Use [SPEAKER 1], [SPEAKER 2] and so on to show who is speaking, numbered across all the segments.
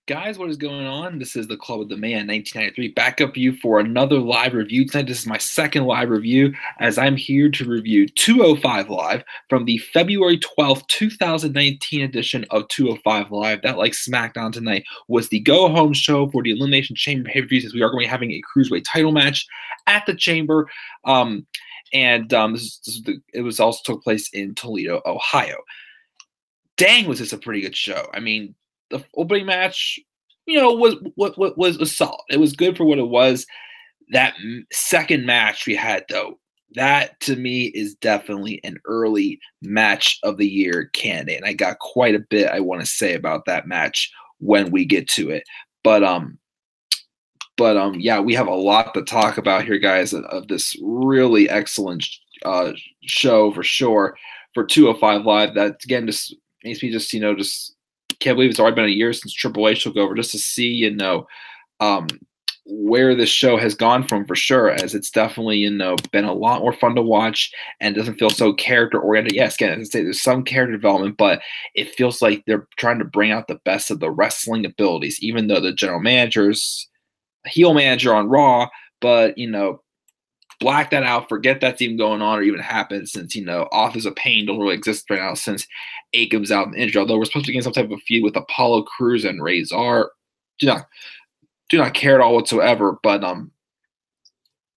[SPEAKER 1] Guys, what is going on? This is the Club of the Man 1993. Back up you for another live review tonight. This is my second live review as I'm here to review 205 Live from the February 12th, 2019 edition of 205 Live. That, like SmackDown tonight, was the go-home show for the Elimination Chamber pay-per-views, as we are going to be having a Cruiserweight title match at the Chamber. It was also took place in Toledo, Ohio. Dang, was this a pretty good show. I mean, the opening match, was solid. It was good for what it was. That second match we had, though, that to me is definitely an early match of the year candidate. And I got quite a bit I want to say about that match when we get to it. Yeah, we have a lot to talk about here, guys, of this really excellent show for sure for 205 Live. That again just makes me just can't believe it's already been a year since Triple H took over, just to see where this show has gone from, for sure, as it's definitely been a lot more fun to watch and doesn't feel so character oriented. Yes, again, as I say, there's some character development, but it feels like they're trying to bring out the best of the wrestling abilities, even though the general manager's a heel manager on Raw, but black that out, forget that's even going on or even happened, since Authors of Pain don't really exist right now since Akim's out in injury. Although we're supposed to get some type of feud with Apollo Crews and Razor, do not care at all whatsoever. But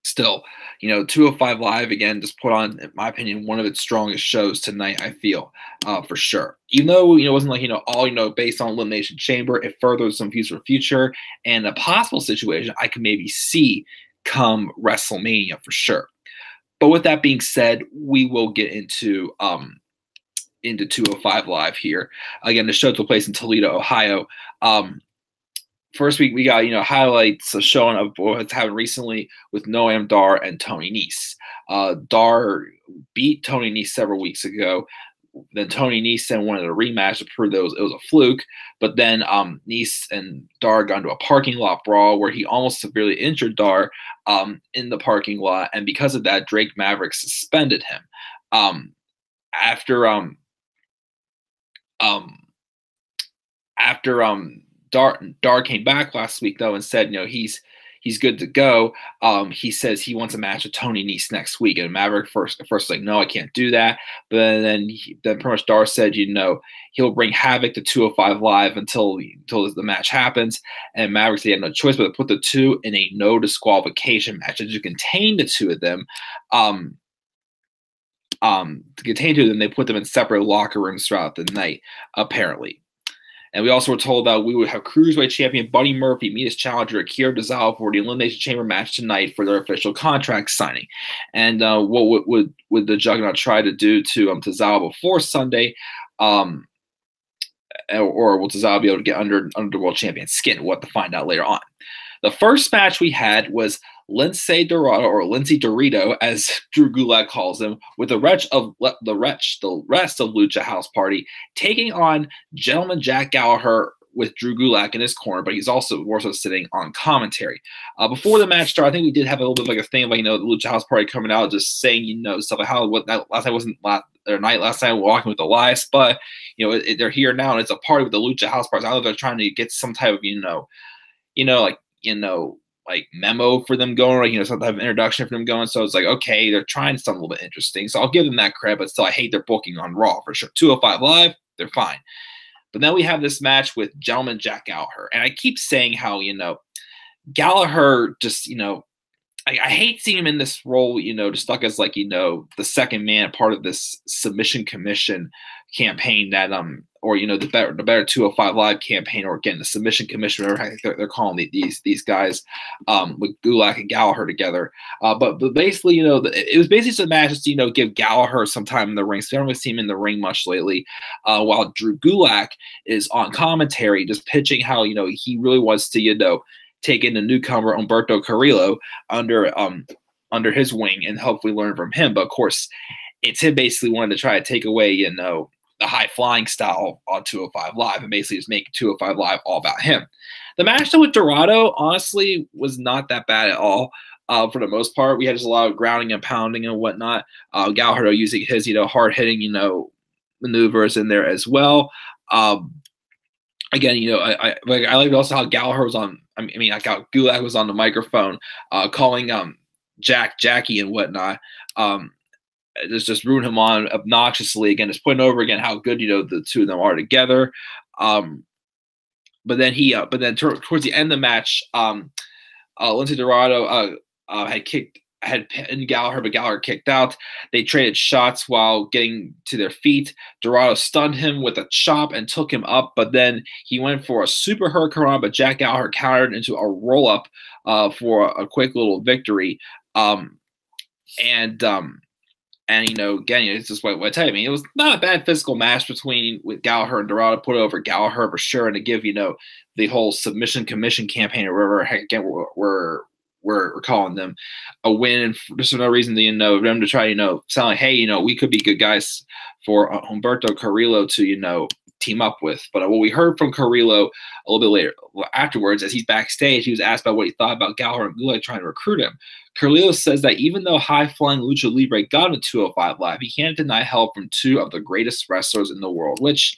[SPEAKER 1] still, 205 Live again just put on, in my opinion, one of its strongest shows tonight. I feel for sure, even though it wasn't like all based on Elimination Chamber. It furthers some views for future and a possible situation I could maybe see come WrestleMania for sure. But with that being said, we will get into 205 Live here. Again, the show took place in Toledo, Ohio. First week we got highlights of showing of what's happened recently with Noam Dar and Tony Nese. Dar beat Tony Nese several weeks ago. Then Tony Nese then wanted a rematch to prove that it was a fluke. But then Nese and Dar got into a parking lot brawl where he almost severely injured Dar in the parking lot, and because of that, Drake Maverick suspended him. After Dar came back last week, though, and said he's good to go. He says he wants a match with Tony Nese next week, and Maverick first like, no, I can't do that. But then pretty much Dar said he'll bring Havoc to 205 Live until the match happens. And Maverick said he had no choice but to put the two in a no disqualification match and to contain the two of them. They put them in separate locker rooms throughout the night, apparently. And we also were told that we would have Cruiserweight champion Buddy Murphy meet his challenger Akira Tozawa for the Elimination Chamber match tonight for their official contract signing. And what would the Juggernaut try to do to Tozawa before Sunday? Or will Tozawa be able to get under the world champion's skin? We'll have to find out later on. The first match we had was Lindsay Dorado, or Lindsay Dorito, as Drew Gulak calls him, with the rest of Lucha House Party taking on Gentleman Jack Gallagher with Drew Gulak in his corner, but he's also sitting on commentary. Before the match started, I think we did have a little bit of like a thing about the Lucha House Party coming out, just saying stuff like how last night wasn't their night. Last night walking with Elias, but they're here now and it's a party with the Lucha House Party. I don't know if they're trying to get some type of like memo for them going, or some type of introduction for them going. So it's like, okay, they're trying something a little bit interesting. So I'll give them that credit, but still, I hate their booking on Raw for sure. 205 Live, they're fine. But then we have this match with Gentleman Jack Gallagher, and I keep saying how Gallagher just I hate seeing him in this role, just stuck as like the second man, part of this submission commission campaign that or the better 205 Live campaign, or again the submission commission, whatever they're calling these guys with Gulak and Gallagher together. But basically, it was basically just a match just to give Gallagher some time in the ring. So I don't really see him in the ring much lately. While Drew Gulak is on commentary, just pitching how he really wants to take in the newcomer Humberto Carrillo under his wing and hopefully learn from him. But of course, it's him basically wanting to try to take away the high flying style on 205 Live and basically just make 205 Live all about him. The match with Dorado honestly was not that bad at all. For the most part, we had just a lot of grounding and pounding and whatnot. Gallagher using his hard hitting maneuvers in there as well. again, I liked also how Gallagher was on. I got Gulak was on the microphone, calling Jackie and whatnot. Just ruined him on obnoxiously again, just putting over again how good the two of them are together. But then towards the end of the match, Lindsay Dorado had pinned Gallagher, but Gallagher kicked out. They traded shots while getting to their feet. Dorado stunned him with a chop and took him up, but then he went for a super hurricane, but Jack Gallagher countered into a roll up for a quick little victory. Again, it's just what I tell you. It was not a bad physical match with Gallagher and Dorado. Put over Gallagher for sure, and to give the whole submission commission campaign or whatever again we're calling them a win, and just for no reason them to try sound like, hey, we could be good guys for Humberto Carrillo to team up with. But what we heard from Carrillo a little bit later afterwards, as he's backstage, he was asked about what he thought about Gallagher and Gulak trying to recruit him. Carrillo says that even though high-flying Lucha Libre got into 205 Live, he can't deny help from two of the greatest wrestlers in the world, which,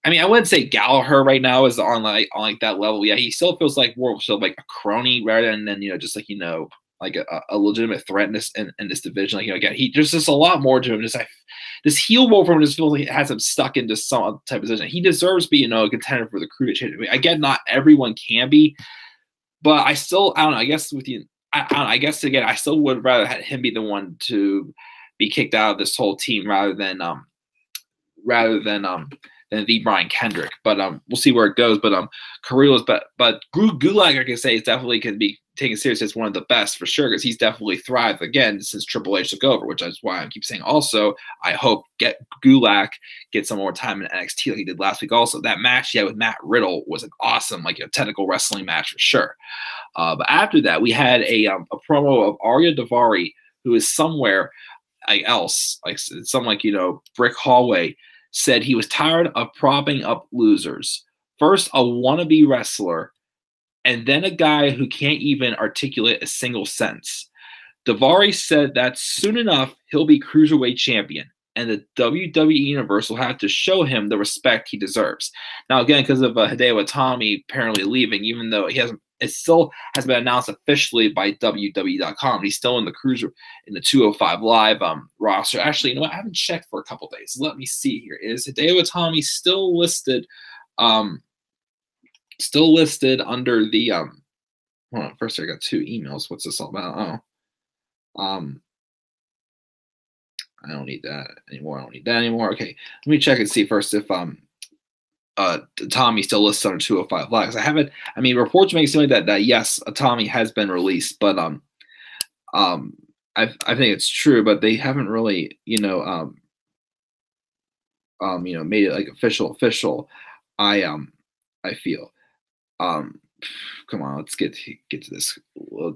[SPEAKER 1] I wouldn't say Gallagher right now is on that level. Yeah, he still feels like more so like a crony rather than just like a legitimate threat in this division. Again, there's just a lot more to him. This heel role from him just feels like it has him stuck into some type of position. He deserves to be a contender for the Cruiserweight. I get not everyone can be, but I don't know. I guess with you. I don't know, I guess again, I still would rather have him be the one to be kicked out of this whole team rather than the Brian Kendrick. But we'll see where it goes. But Carrillo's but Gulak, I can say, is definitely can be taken seriously as one of the best for sure, because he's definitely thrived again since Triple H took over, which is why I keep saying also I hope Gulak get some more time in NXT like he did last week. Also, that match he had with Matt Riddle was an awesome technical wrestling match for sure. But after that, we had a promo of Arya Daivari, who is somewhere else, brick hallway, said he was tired of propping up losers. First, a wannabe wrestler, and then a guy who can't even articulate a single sentence. Daivari said that soon enough, he'll be Cruiserweight champion, and the WWE Universe will have to show him the respect he deserves. Now, again, because of Hideo Itami apparently leaving, even though it still has been announced officially by WWE.com. He's still in the 205 Live roster. Actually, I haven't checked for a couple days. Let me see here. Is Hideo Itami still listed? Still listed under the hold on. First, I got two emails. What's this all about? I don't need that anymore. Okay, let me check and see first if Tommy still listed on 205 Live. I haven't. Reports make it seem like that yes, Tommy has been released, but I think it's true, but they haven't really made it like official. I feel. Come on, let's get to this.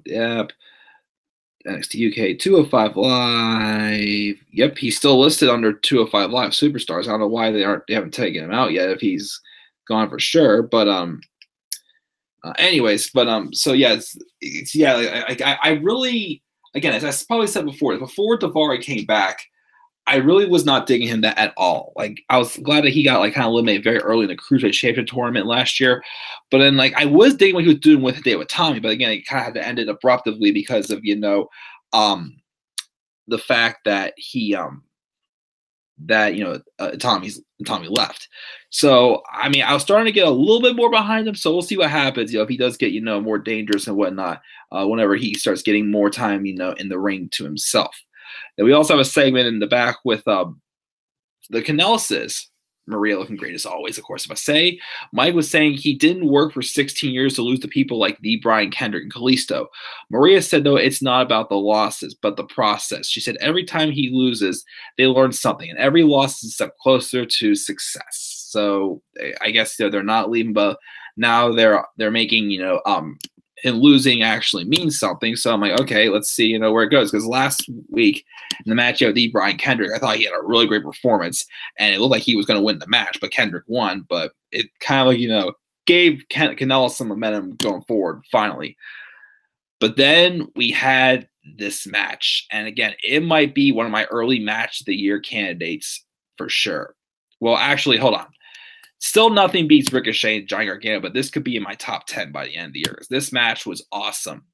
[SPEAKER 1] Yep. NXT UK 205 Live. Yep, he's still listed under 205 Live Superstars. I don't know why they haven't taken him out yet if he's gone for sure. But so yeah, I really, again, as I probably said before Daivari came back, I really was not digging him that at all. I was glad that he got kind of eliminated very early in the Cruiserweight Championship tournament last year. But then I was digging what he was doing with Hideo Itami, but again, it kind of had to end it abruptly because of the fact that Tommy left. So I was starting to get a little bit more behind him. So we'll see what happens. If he does get more dangerous and whatnot, whenever he starts getting more time in the ring to himself. And we also have a segment in the back with the Canellises. Maria looking great as always, of course. If I say, Mike was saying he didn't work for 16 years to lose to people like the Brian Kendrick and Kalisto. Maria said, though, it's not about the losses, but the process. She said every time he loses, they learn something, and every loss is a step closer to success. So I guess they're not leaving, but now they're making and losing actually means something. So I'm like, okay, let's see, where it goes. Because last week in the match with Brian Kendrick, I thought he had a really great performance, and it looked like he was going to win the match, but Kendrick won. But it kind of gave Canelo some momentum going forward finally. But then we had this match, and again, it might be one of my early match of the year candidates for sure. Well, actually, hold on. Still nothing beats Ricochet and Johnny Gargano, but this could be in my top 10 by the end of the year. This match was awesome.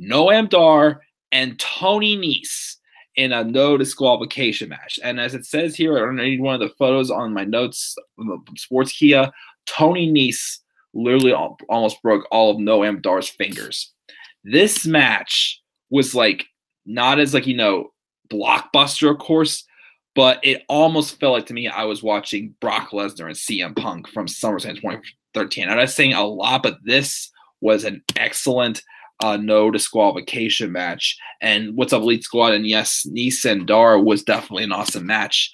[SPEAKER 1] Noam Dar and Tony Nese in a no disqualification match. And as it says here, I don't need one of the photos on my notes from Sportskeeda, Tony Nese literally almost broke all of Noam Dar's fingers. This match was like not as blockbuster, of course, but it almost felt like to me I was watching Brock Lesnar and CM Punk from SummerSlam 2013. I'm not saying a lot, but this was an excellent no disqualification match. And what's up, Elite Squad? And yes, Nese and Dar was definitely an awesome match.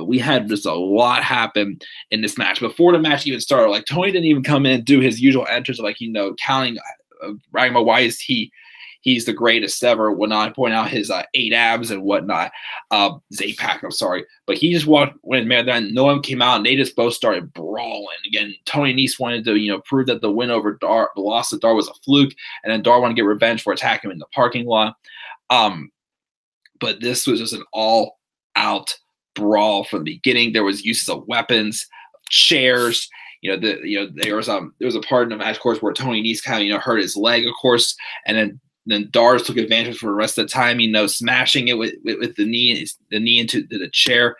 [SPEAKER 1] We had just a lot happen in this match. Before the match even started, like Tony didn't even come in and do his usual entrance, counting, bragging about why he's the greatest ever, whatnot, point out his 8 abs and whatnot, his 8-pack, I'm sorry. But he just went, man, then Noam came out and they just both started brawling. Again, Tony Nese wanted to, prove that the win over Dar, the loss of Dar was a fluke, and then Dar wanted to get revenge for attacking him in the parking lot. But this was just an all-out brawl from the beginning. There was uses of weapons, chairs. There was a part in the match, of course, where Tony Nese kind of hurt his leg, of course, and then Dars took advantage for the rest of the time, smashing it with the knee into the chair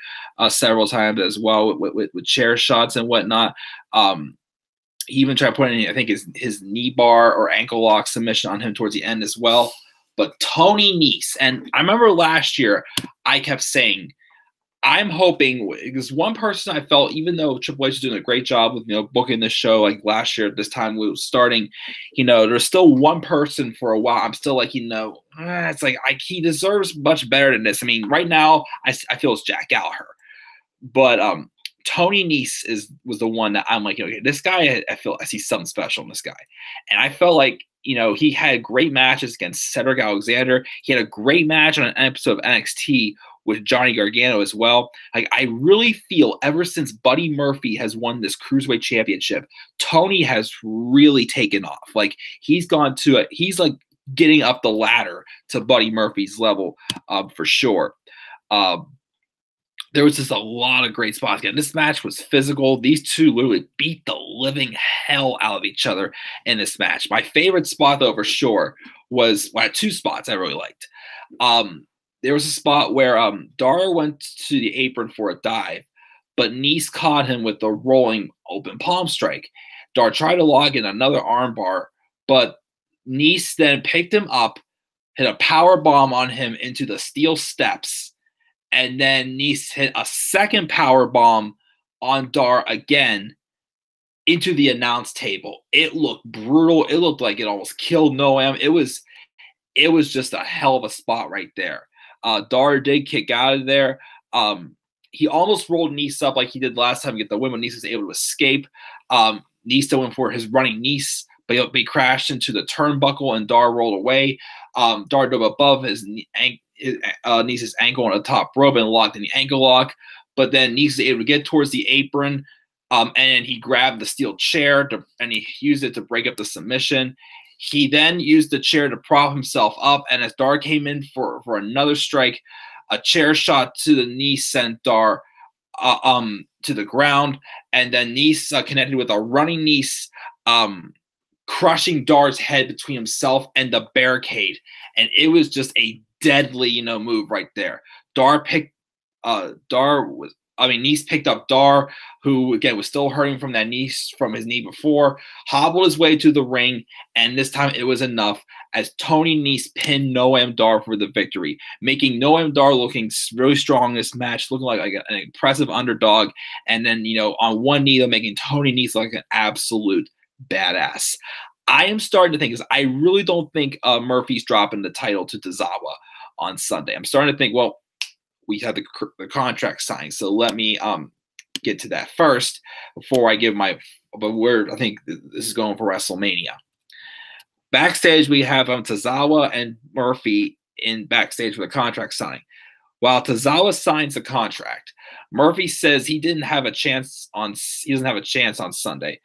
[SPEAKER 1] several times as well with chair shots and whatnot. He even tried putting, I think, his knee bar or ankle lock submission on him towards the end as well. But Tony Nese, and I remember last year I kept saying, I'm hoping, because one person I felt, even though Triple H is doing a great job with booking this show, like last year at this time we were starting, there's still one person for a while. I'm still like, it's like he deserves much better than this. I mean, right now I feel it's Jack Gallagher, but Tony Nese was the one that I'm like, okay, this guy, I see something special in this guy, and I felt like he had great matches against Cedric Alexander. He had a great match on an episode of NXT with Johnny Gargano as well. Like, I really feel ever since Buddy Murphy has won this Cruiserweight Championship, Tony has really taken off. Like, he's like getting up the ladder to Buddy Murphy's level for sure. There was just a lot of great spots. Again, this match was physical. These two literally beat the living hell out of each other in this match. My favorite spot, though, for sure, was two spots I really liked. There was a spot where Dar went to the apron for a dive, but Nese caught him with the rolling open palm strike. Dar tried to log in another armbar, but Nese then picked him up, hit a power bomb on him into the steel steps, and then Nese hit a second power bomb on Dar again into the announce table. It looked brutal. It looked like it almost killed Noam. It was just a hell of a spot right there. Dar did kick out of there. He almost rolled Nese up like he did last time to get the win when Nese was able to escape. Nese still went for his running Nese, but he crashed into the turnbuckle and Dar rolled away. Dar dove above Nese's ankle on the top rope and locked in the ankle lock. But then Nese was able to get towards the apron, and he grabbed the steel chair and he used it to break up the submission. He then used the chair to prop himself up, and as Dar came in for another strike, a chair shot to the knee sent Dar to the ground, and then Nese connected with a running Nese, crushing Dar's head between himself and the barricade, and it was just a deadly move right there. Nese picked up Dar, who again was still hurting from his knee before, hobbled his way to the ring, and this time it was enough as Tony Nese pinned Noam Dar for the victory, making Noam Dar looking really strong in this match, looking like an impressive underdog, and then on one knee, making Tony Nese like an absolute badass. I am starting to think, because I really don't think Murphy's dropping the title to Tozawa on Sunday. I'm starting to think, well, we had the contract signed, so let me get to that first before I give my word. I think this is going for WrestleMania. Backstage, we have Tozawa and Murphy in backstage for the contract signing. While Tozawa signs the contract, Murphy says he doesn't have a chance on Sunday.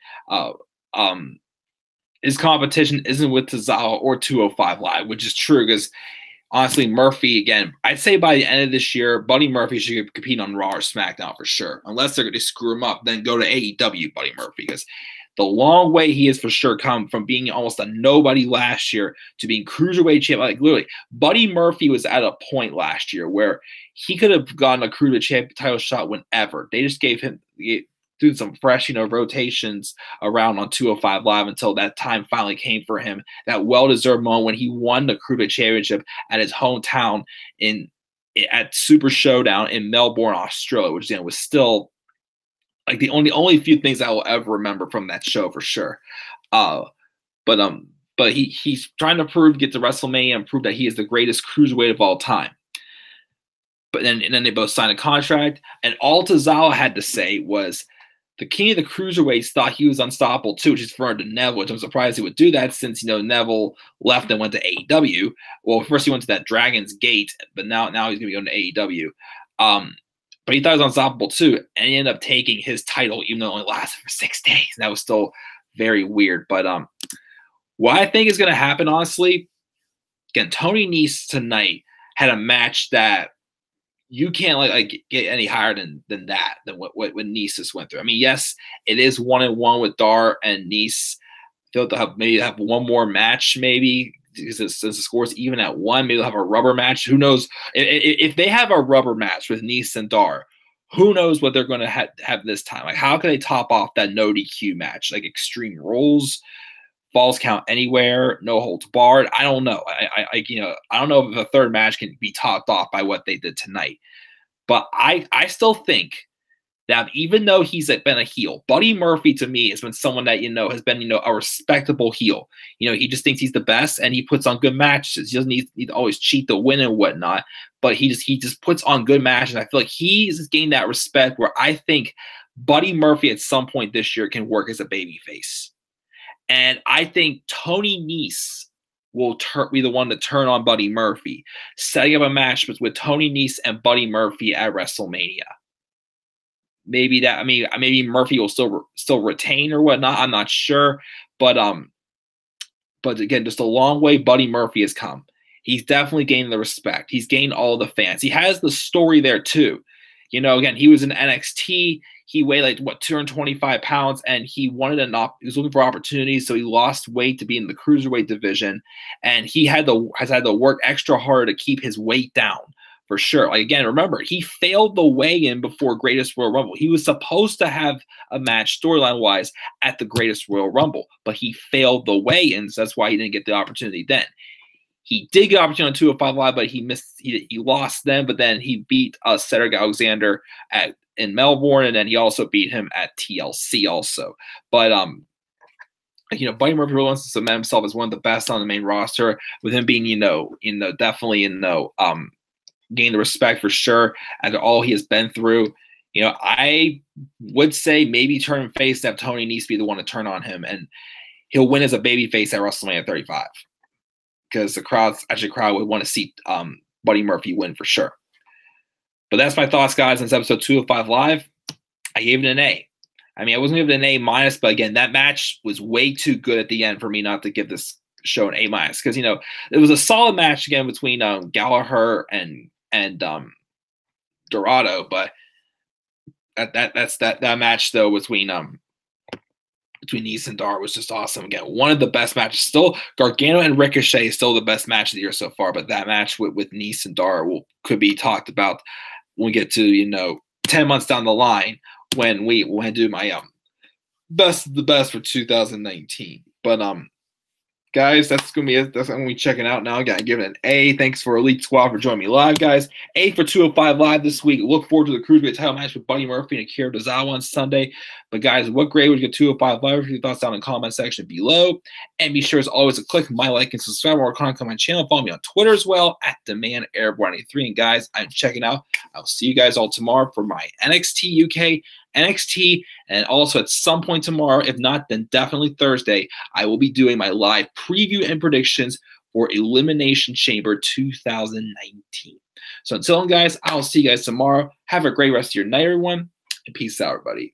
[SPEAKER 1] His competition isn't with Tozawa or 205 Live, which is true because honestly, Murphy, again, I'd say by the end of this year, Buddy Murphy should compete on Raw or SmackDown for sure. Unless they're going to screw him up, then go to AEW, Buddy Murphy, because the long way he has for sure come from being almost a nobody last year to being cruiserweight champ. Like literally, Buddy Murphy was at a point last year where he could have gotten a cruiserweight champ title shot whenever. They just gave him through some fresh, rotations around on 205 Live until that time finally came for him. That well-deserved moment when he won the cruiserweight championship at his hometown at Super Showdown in Melbourne, Australia, which was still like the only few things I will ever remember from that show for sure. But he's trying to get to WrestleMania and prove that he is the greatest cruiserweight of all time. But then they both signed a contract, and all Tozawa had to say was the king of the cruiserweights thought he was unstoppable too, which is referring to Neville, which I'm surprised he would do that since Neville left and went to AEW. Well, first he went to that Dragon's Gate, but now he's gonna be going to AEW. But he thought he was unstoppable too, and he ended up taking his title, even though it only lasted for 6 days. That was still very weird. But what I think is going to happen, honestly, again, Tony Nese tonight had a match that you can't like get any higher than what Nese just went through. I mean, yes, it is 1-1 with Dar and Nese. They'll have one more match, maybe. Since the score's even at 1, maybe they'll have a rubber match. Who knows? If they have a rubber match with Nese and Dar, who knows what they're going to have this time? Like, how can they top off that no DQ match? Like Extreme Rules, Falls Count Anywhere, No Holds Barred. I don't know. I don't know if the third match can be topped off by what they did tonight. But I still think that even though he's been a heel, Buddy Murphy to me has been someone that has been a respectable heel. He just thinks he's the best and he puts on good matches. He doesn't need to always cheat to win and whatnot, but he just puts on good matches. I feel like he's gained that respect where I think Buddy Murphy at some point this year can work as a babyface, and I think Tony Nese will be the one to turn on Buddy Murphy, setting up a match with Tony Nese and Buddy Murphy at WrestleMania. Maybe Murphy will still retain or whatnot. I'm not sure, but again, just a long way Buddy Murphy has come. He's definitely gained the respect. He's gained all the fans. He has the story there too. Again, he was in NXT. He weighed 225 pounds, and he was looking for opportunities, so he lost weight to be in the cruiserweight division, and he has had to work extra hard to keep his weight down. For sure. Again, remember, he failed the weigh-in before Greatest Royal Rumble. He was supposed to have a match storyline-wise at the Greatest Royal Rumble, but he failed the weigh-ins. That's why he didn't get the opportunity then. He did get an opportunity on 205 Live, but he lost then, but then he beat Cedric Alexander in Melbourne, and then he also beat him at TLC also. But Buddy Murphy really wants to cement himself as one of the best on the main roster, with him being, definitely gain the respect for sure after all he has been through. I would say maybe turn him face and have Tony Nese be the one to turn on him, and he'll win as a babyface at WrestleMania 35 because the crowd would want to see Buddy Murphy win for sure. But that's my thoughts, guys, on this episode 205 Live. I gave it an A. I wasn't giving it an A-, but again, that match was way too good at the end for me not to give this show an A-, because it was a solid match again between Gallagher and Dorado, but that match though between Nese and Dar was just awesome. Again, one of the best matches. Still, Gargano and Ricochet is still the best match of the year so far, but that match with Nese and Dar could be talked about when we get to 10 months down the line when I do my best of the best for 2019. But guys, that's going to be it. That's what I'm going to be checking out now. I got to give it an A. Thanks for Elite Squad for joining me live, guys. A for 205 Live this week. Look forward to the Cruiserweight title match with Buddy Murphy and Akira Tozawa on Sunday. But, guys, what grade would you get 205 Live? Your thoughts down in the comment section below. And be sure, as always, to click my like and subscribe or contact on my channel. Follow me on Twitter as well, at DemandAirborne93. And, guys, I'm checking out. I'll see you guys all tomorrow for my NXT UK, NXT, and also at some point tomorrow, if not, then definitely Thursday, I will be doing my live preview and predictions for Elimination Chamber 2019. So until then, guys, I'll see you guys tomorrow. Have a great rest of your night, everyone, and peace out, everybody.